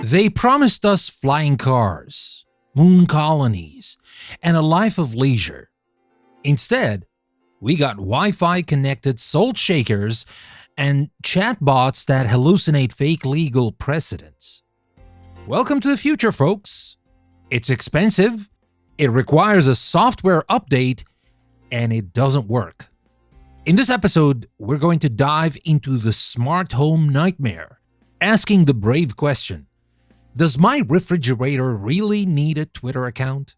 They promised us flying cars, moon colonies, and a life of leisure. Instead, we got Wi-Fi connected salt shakers and chatbots that hallucinate fake legal precedents. Welcome to the future, folks. It's expensive, it requires a software update, and it doesn't work. In this episode, we're going to dive into the smart home nightmare, asking the brave question: does my refrigerator really need a Twitter account?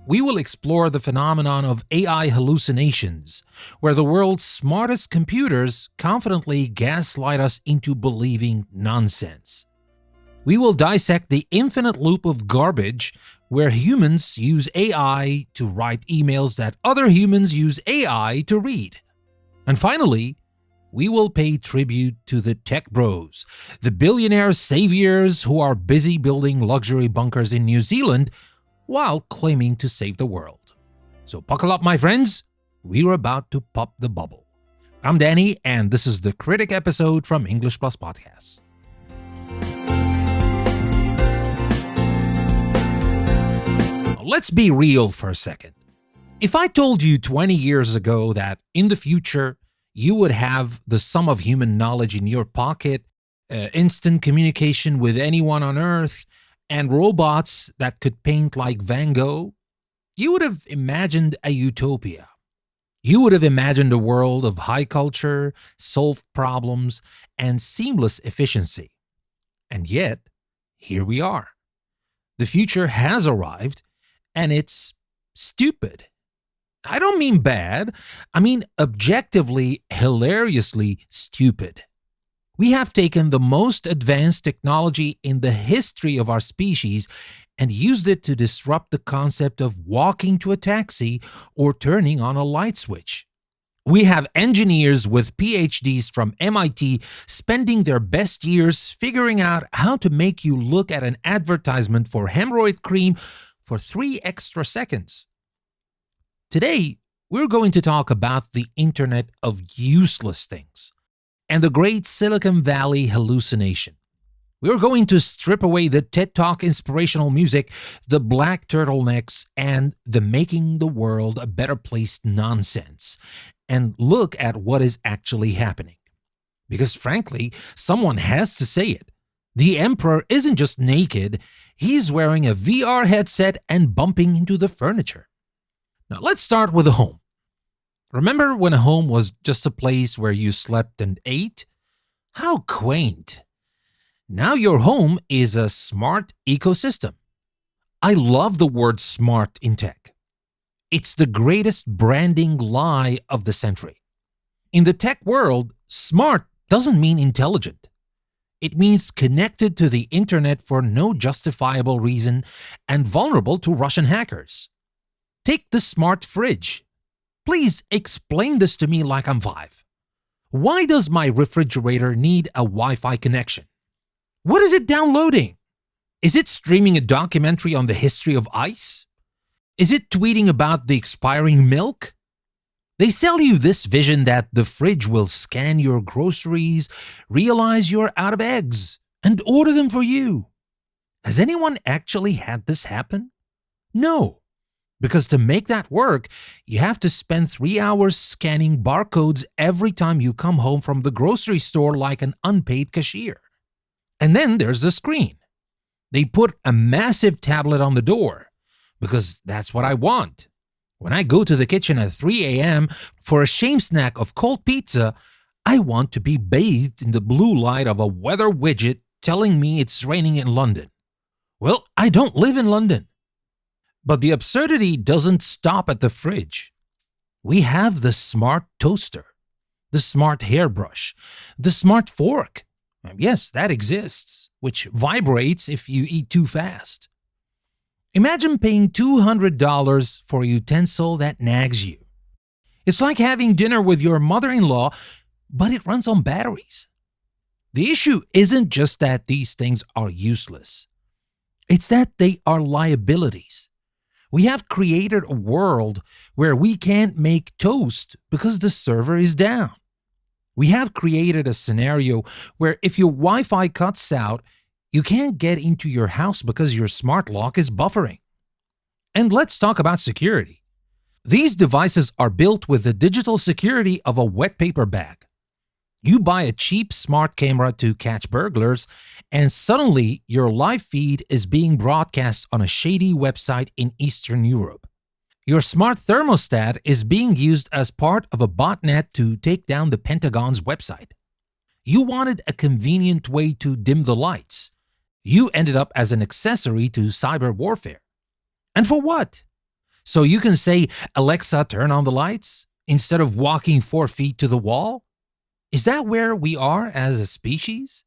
We will explore the phenomenon of AI hallucinations, where the world's smartest computers confidently gaslight us into believing nonsense. We will dissect the infinite loop of garbage where humans use AI to write emails that other humans use AI to read. And finally, we will pay tribute to the tech bros, the billionaire saviors who are busy building luxury bunkers in New Zealand while claiming to save the world. So buckle up, my friends. We're about to pop the bubble. I'm Danny, and this is the Critic episode from English Plus Podcasts. Let's be real for a second. If I told you 20 years ago that in the future you would have the sum of human knowledge in your pocket, instant communication with anyone on Earth, and robots that could paint like Van Gogh, you would have imagined a utopia. You would have imagined a world of high culture, solved problems, and seamless efficiency. And yet, here we are. The future has arrived, and it's stupid. I don't mean bad, I mean objectively, hilariously stupid. We have taken the most advanced technology in the history of our species and used it to disrupt the concept of walking to a taxi or turning on a light switch. We have engineers with PhDs from MIT spending their best years figuring out how to make you look at an advertisement for hemorrhoid cream for 3 extra seconds. Today, we're going to talk about the Internet of useless things and the great Silicon Valley hallucination. We're going to strip away the TED Talk inspirational music, the black turtlenecks, and the making the world a better place nonsense, and look at what is actually happening. Because frankly, someone has to say it. The emperor isn't just naked, he's wearing a VR headset and bumping into the furniture. Now let's start with a home. Remember when a home was just a place where you slept and ate? How quaint. Now your home is a smart ecosystem. I love the word smart in tech. It's the greatest branding lie of the century. In the tech world, smart doesn't mean intelligent. It means connected to the internet for no justifiable reason and vulnerable to Russian hackers. Take the smart fridge. Please explain this to me like I'm 5. Why does my refrigerator need a Wi-Fi connection? What is it downloading? Is it streaming a documentary on the history of ice? Is it tweeting about the expiring milk? They sell you this vision that the fridge will scan your groceries, realize you're out of eggs, and order them for you. Has anyone actually had this happen? No. Because to make that work, you have to spend 3 hours scanning barcodes every time you come home from the grocery store like an unpaid cashier. And then there's the screen. They put a massive tablet on the door, because that's what I want. When I go to the kitchen at 3 a.m. for a shame snack of cold pizza, I want to be bathed in the blue light of a weather widget telling me it's raining in London. Well, I don't live in London. But the absurdity doesn't stop at the fridge. We have the smart toaster, the smart hairbrush, the smart fork. Yes, that exists, which vibrates if you eat too fast. Imagine paying $200 for a utensil that nags you. It's like having dinner with your mother-in-law, but it runs on batteries. The issue isn't just that these things are useless. It's that they are liabilities. We have created a world where we can't make toast because the server is down. We have created a scenario where if your Wi-Fi cuts out, You can't get into your house because your smart lock is buffering. And let's talk about security. These devices are built with the digital security of a wet paper bag. You buy a cheap smart camera to catch burglars, and suddenly your live feed is being broadcast on a shady website in Eastern Europe. Your smart thermostat is being used as part of a botnet to take down the Pentagon's website. You wanted a convenient way to dim the lights. You ended up as an accessory to cyber warfare. And for what? So you can say, "Alexa, turn on the lights," instead of walking 4 feet to the wall? Is that where we are as a species?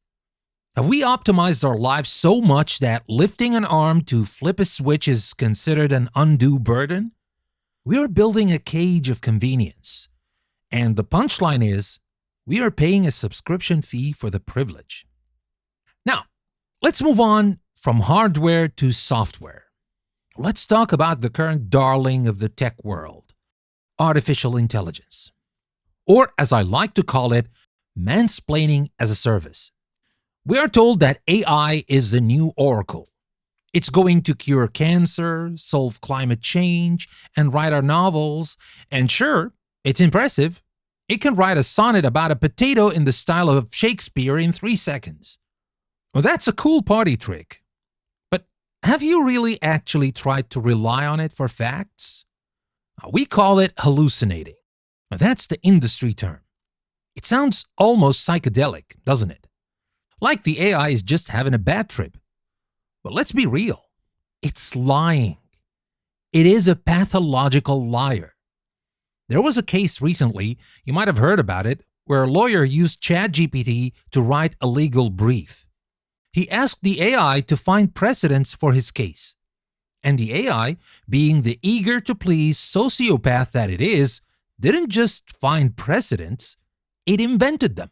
Have we optimized our lives so much that lifting an arm to flip a switch is considered an undue burden? We are building a cage of convenience. And the punchline is, we are paying a subscription fee for the privilege. Now, let's move on from hardware to software. Let's talk about the current darling of the tech world, artificial intelligence. Or, as I like to call it, mansplaining as a service. We are told that AI is the new oracle. It's going to cure cancer, solve climate change, and write our novels. And sure, it's impressive. It can write a sonnet about a potato in the style of Shakespeare in 3 seconds. Well, that's a cool party trick. But have you really actually tried to rely on it for facts? We call it hallucinating. That's the industry term. It sounds almost psychedelic, doesn't it? Like the AI is just having a bad trip. But let's be real. It's lying. It is a pathological liar. There was a case recently, you might have heard about it, where a lawyer used ChatGPT to write a legal brief. He asked the AI to find precedents for his case. And the AI, being the eager-to-please sociopath that it is, didn't just find precedents, it invented them.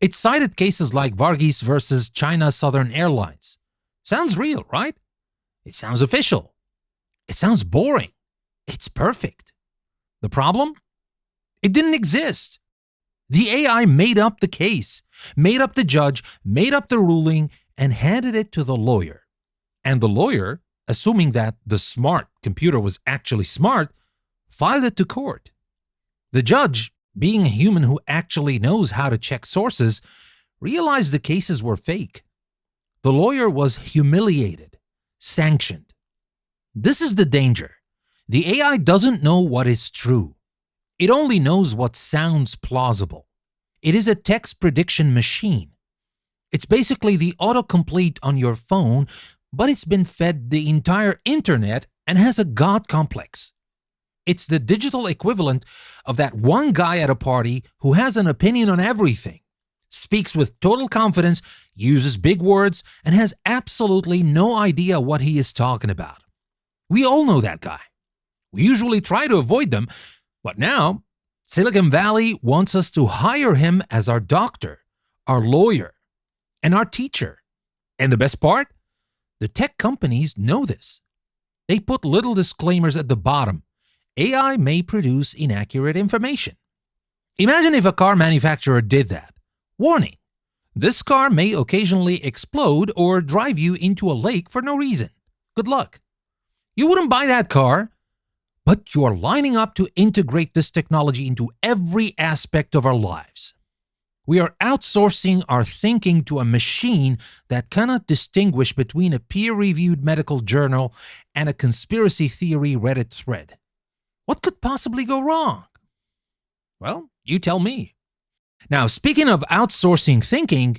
It cited cases like Varghese versus China Southern Airlines. Sounds real, right? It sounds official. It sounds boring. It's perfect. The problem? It didn't exist. The AI made up the case, made up the judge, made up the ruling, and handed it to the lawyer. And the lawyer, assuming that the smart computer was actually smart, filed it to court. The judge, being a human who actually knows how to check sources, realized the cases were fake. The lawyer was humiliated, sanctioned. This is the danger. The AI doesn't know what is true. It only knows what sounds plausible. It is a text prediction machine. It's basically the autocomplete on your phone, but it's been fed the entire internet and has a god complex. It's the digital equivalent of that one guy at a party who has an opinion on everything, speaks with total confidence, uses big words, and has absolutely no idea what he is talking about. We all know that guy. We usually try to avoid them, but now Silicon Valley wants us to hire him as our doctor, our lawyer, and our teacher. And the best part? The tech companies know this. They put little disclaimers at the bottom. AI may produce inaccurate information. Imagine if a car manufacturer did that. Warning: this car may occasionally explode or drive you into a lake for no reason. Good luck. You wouldn't buy that car, but you are lining up to integrate this technology into every aspect of our lives. We are outsourcing our thinking to a machine that cannot distinguish between a peer-reviewed medical journal and a conspiracy theory Reddit thread. What could possibly go wrong? Well, you tell me. Now, speaking of outsourcing thinking,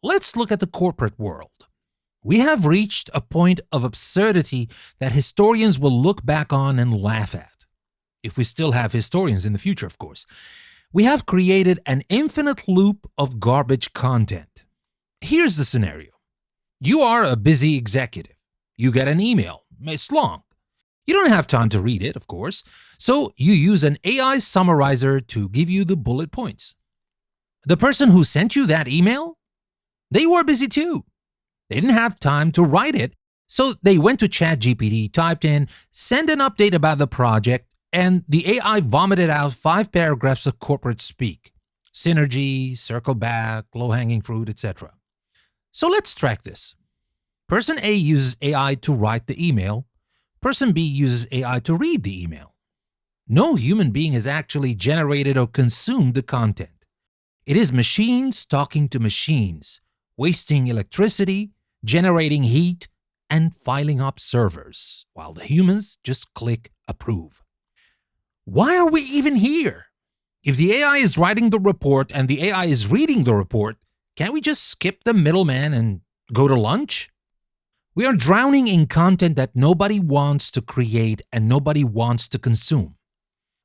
let's look at the corporate world. We have reached a point of absurdity that historians will look back on and laugh at. If we still have historians in the future, of course. We have created an infinite loop of garbage content. Here's the scenario. You are a busy executive. You get an email. It's long. You don't have time to read it, of course, so you use an AI summarizer to give you the bullet points. The person who sent you that email? They were busy too. They didn't have time to write it, so they went to ChatGPT, typed in, "Send an update about the project," and the AI vomited out 5 paragraphs of corporate speak. Synergy, circle back, low-hanging fruit, etc. So let's track this. Person A uses AI to write the email. Person B uses AI to read the email. No human being has actually generated or consumed the content. It is machines talking to machines, wasting electricity, generating heat, and filing up servers, while the humans just click approve. Why are we even here? If the AI is writing the report and the AI is reading the report, can't we just skip the middleman and go to lunch? We are drowning in content that nobody wants to create and nobody wants to consume.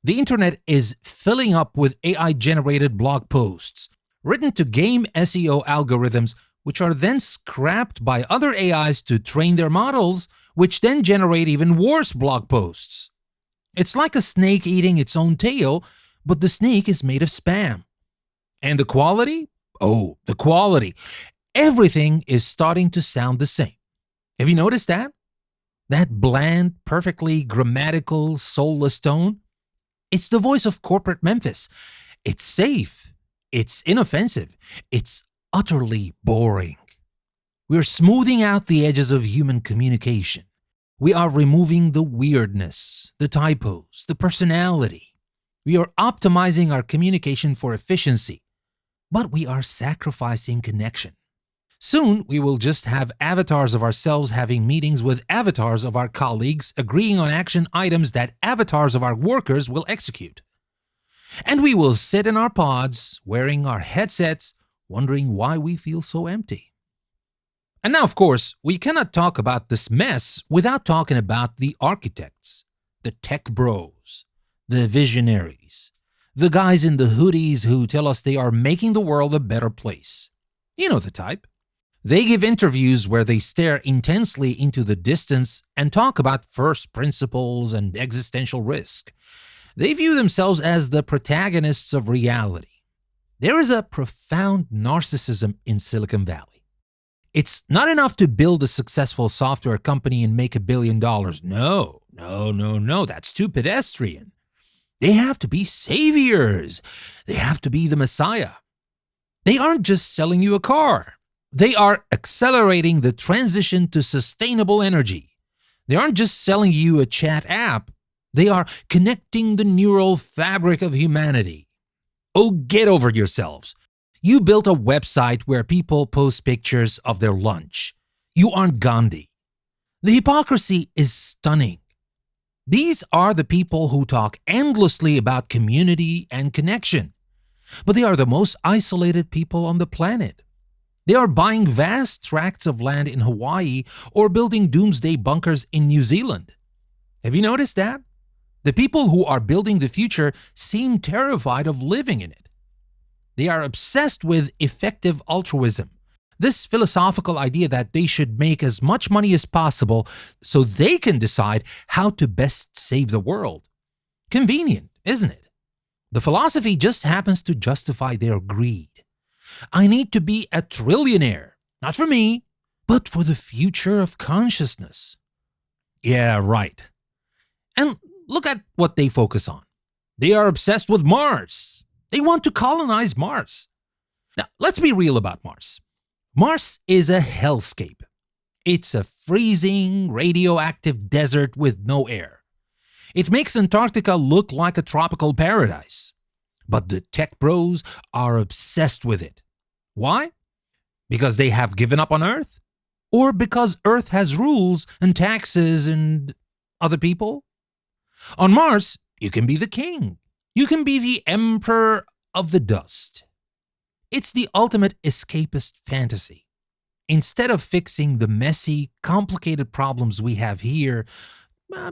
The internet is filling up with AI-generated blog posts, written to game SEO algorithms, which are then scrapped by other AIs to train their models, which then generate even worse blog posts. It's like a snake eating its own tail, but the snake is made of spam. And the quality? Oh, the quality. Everything is starting to sound the same. Have you noticed that? That bland, perfectly grammatical, soulless tone? It's the voice of corporate Memphis. It's safe. It's inoffensive. It's utterly boring. We're smoothing out the edges of human communication. We are removing the weirdness, the typos, the personality. We are optimizing our communication for efficiency, but we are sacrificing connection. Soon, we will just have avatars of ourselves having meetings with avatars of our colleagues, agreeing on action items that avatars of our workers will execute. And we will sit in our pods, wearing our headsets, wondering why we feel so empty. And now, of course, we cannot talk about this mess without talking about the architects, the tech bros, the visionaries, the guys in the hoodies who tell us they are making the world a better place. You know the type. They give interviews where they stare intensely into the distance and talk about first principles and existential risk. They view themselves as the protagonists of reality. There is a profound narcissism in Silicon Valley. It's not enough to build a successful software company and make $1 billion. No, that's too pedestrian. They have to be saviors. They have to be the Messiah. They aren't just selling you a car. They are accelerating the transition to sustainable energy. They aren't just selling you a chat app. They are connecting the neural fabric of humanity. Oh, get over yourselves. You built a website where people post pictures of their lunch. You aren't Gandhi. The hypocrisy is stunning. These are the people who talk endlessly about community and connection, but they are the most isolated people on the planet. They are buying vast tracts of land in Hawaii or building doomsday bunkers in New Zealand. Have you noticed that? The people who are building the future seem terrified of living in it. They are obsessed with effective altruism, this philosophical idea that they should make as much money as possible so they can decide how to best save the world. Convenient, isn't it? The philosophy just happens to justify their greed. I need to be a trillionaire, not for me, but for the future of consciousness. Yeah, right. And look at what they focus on. They are obsessed with Mars. They want to colonize Mars. Now, let's be real about Mars. Mars is a hellscape. It's a freezing, radioactive desert with no air. It makes Antarctica look like a tropical paradise. But the tech bros are obsessed with it. Why? Because they have given up on Earth? Or because Earth has rules and taxes and other people? On Mars, you can be the king. You can be the emperor of the dust. It's the ultimate escapist fantasy. Instead of fixing the messy, complicated problems we have here,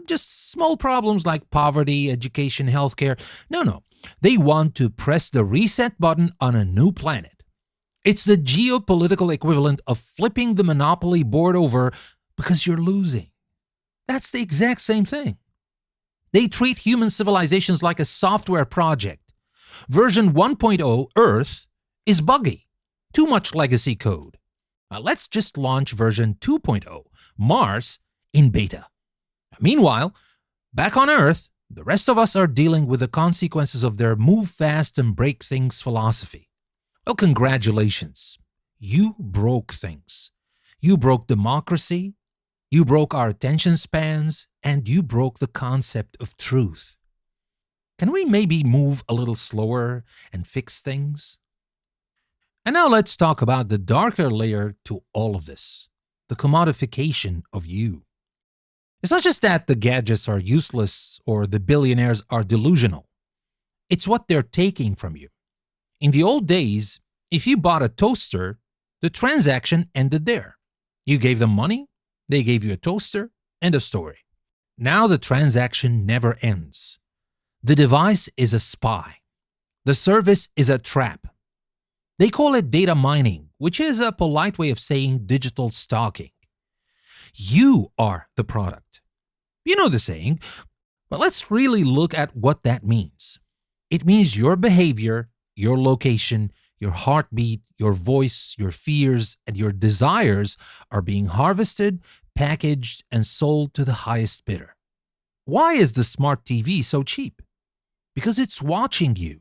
just small problems like poverty, education, healthcare, no. They want to press the reset button on a new planet. It's the geopolitical equivalent of flipping the Monopoly board over because you're losing. That's the exact same thing. They treat human civilizations like a software project. Version 1.0 Earth is buggy, too much legacy code. Let's just launch version 2.0 Mars in beta. Meanwhile, back on Earth, the rest of us are dealing with the consequences of their move fast and break things philosophy. Well, congratulations. You broke things. You broke democracy, you broke our attention spans, and you broke the concept of truth. Can we maybe move a little slower and fix things? And now let's talk about the darker layer to all of this, the commodification of you. It's not just that the gadgets are useless or the billionaires are delusional, it's what they're taking from you. In the old days, if you bought a toaster, the transaction ended there. You gave them money, they gave you a toaster, end of story. Now the transaction never ends. The device is a spy. The service is a trap. They call it data mining, which is a polite way of saying digital stalking. You are the product. You know the saying, but let's really look at what that means. It means your behavior, your location, your heartbeat, your voice, your fears, and your desires are being harvested, packaged, and sold to the highest bidder. Why is the smart TV so cheap? Because it's watching you.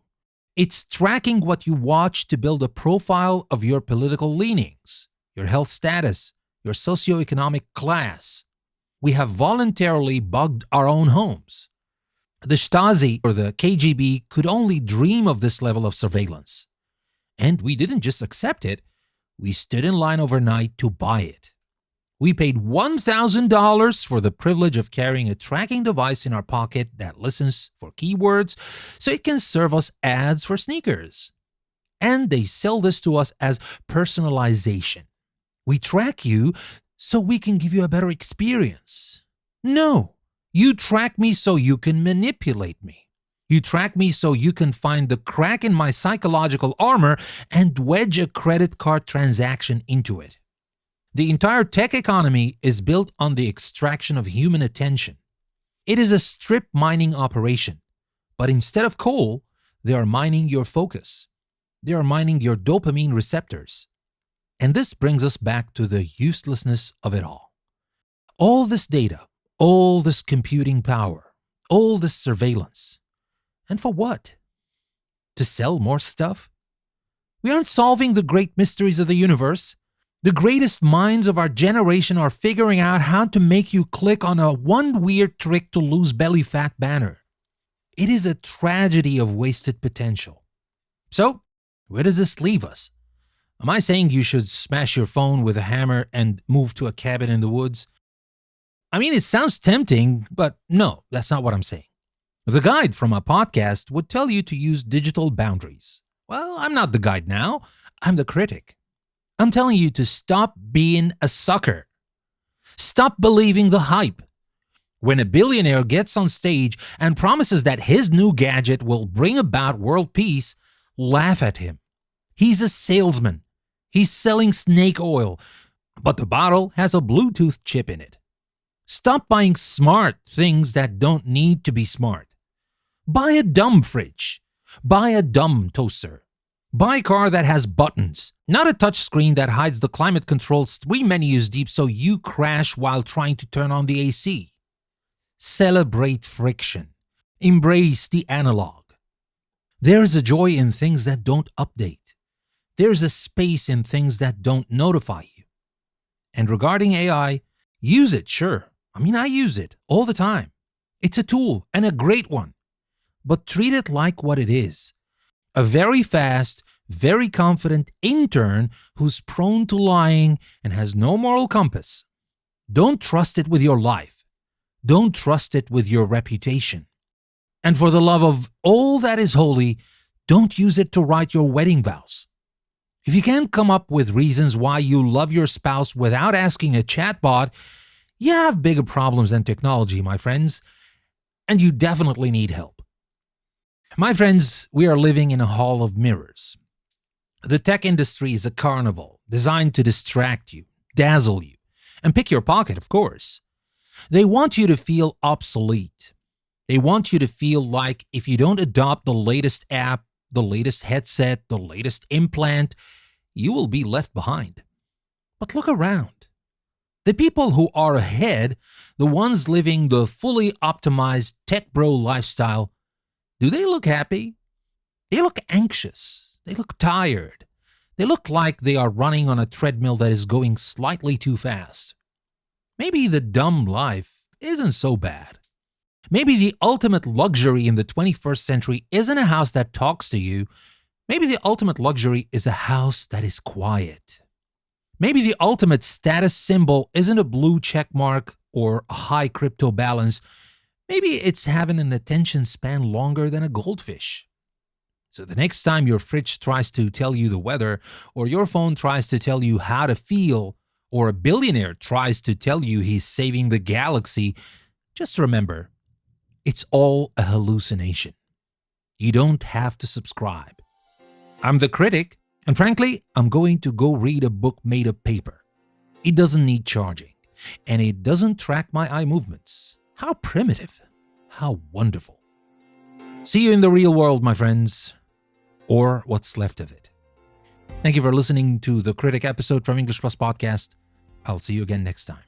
It's tracking what you watch to build a profile of your political leanings, your health status, your socioeconomic class. We have voluntarily bugged our own homes. The Stasi or the KGB could only dream of this level of surveillance. And we didn't just accept it, we stood in line overnight to buy it. We paid $1,000 for the privilege of carrying a tracking device in our pocket that listens for keywords so it can serve us ads for sneakers. And they sell this to us as personalization. We track you so we can give you a better experience. No, you track me so you can manipulate me. You track me so you can find the crack in my psychological armor and wedge a credit card transaction into it. The entire tech economy is built on the extraction of human attention. It is a strip mining operation, but instead of coal, they are mining your focus. They are mining your dopamine receptors. And this brings us back to the uselessness of it all. All this data, all this computing power, all this surveillance. And for what? To sell more stuff? We aren't solving the great mysteries of the universe. The greatest minds of our generation are figuring out how to make you click on a one weird trick to lose belly fat banner. It is a tragedy of wasted potential. So, where does this leave us? Am I saying you should smash your phone with a hammer and move to a cabin in the woods? I mean, it sounds tempting, but no, that's not what I'm saying. The guide from a podcast would tell you to use digital boundaries. Well, I'm not the guide now, I'm the critic. I'm telling you to stop being a sucker. Stop believing the hype. When a billionaire gets on stage and promises that his new gadget will bring about world peace, laugh at him. He's a salesman. He's selling snake oil, but the bottle has a Bluetooth chip in it. Stop buying smart things that don't need to be smart. Buy a dumb fridge. Buy a dumb toaster. Buy a car that has buttons, not a touchscreen that hides the climate controls 3 menus deep so you crash while trying to turn on the AC. Celebrate friction. Embrace the analog. There is a joy in things that don't update. There's a space in things that don't notify you. And regarding AI, use it, sure. I use it all the time. It's a tool and a great one. But treat it like what it is. A very fast, very confident intern who's prone to lying and has no moral compass. Don't trust it with your life. Don't trust it with your reputation. And for the love of all that is holy, don't use it to write your wedding vows. If you can't come up with reasons why you love your spouse without asking a chatbot, you have bigger problems than technology, my friends, and you definitely need help. My friends, we are living in a hall of mirrors. The tech industry is a carnival designed to distract you, dazzle you, and pick your pocket, of course. They want you to feel obsolete. They want you to feel like if you don't adopt the latest app, the latest headset, the latest implant, you will be left behind. But look around. The people who are ahead, the ones living the fully optimized tech bro lifestyle, do they look happy? They look anxious. They look tired. They look like they are running on a treadmill that is going slightly too fast. Maybe the dumb life isn't so bad. Maybe the ultimate luxury in the 21st century isn't a house that talks to you. Maybe the ultimate luxury is a house that is quiet. Maybe the ultimate status symbol isn't a blue check mark or a high crypto balance. Maybe it's having an attention span longer than a goldfish. So the next time your fridge tries to tell you the weather, or your phone tries to tell you how to feel, or a billionaire tries to tell you he's saving the galaxy, just remember, it's all a hallucination. You don't have to subscribe. I'm the Critic, and frankly, I'm going to go read a book made of paper. It doesn't need charging, and it doesn't track my eye movements. How primitive. How wonderful. See you in the real world, my friends, or what's left of it. Thank you for listening to the Critic episode from English Plus Podcast. I'll see you again next time.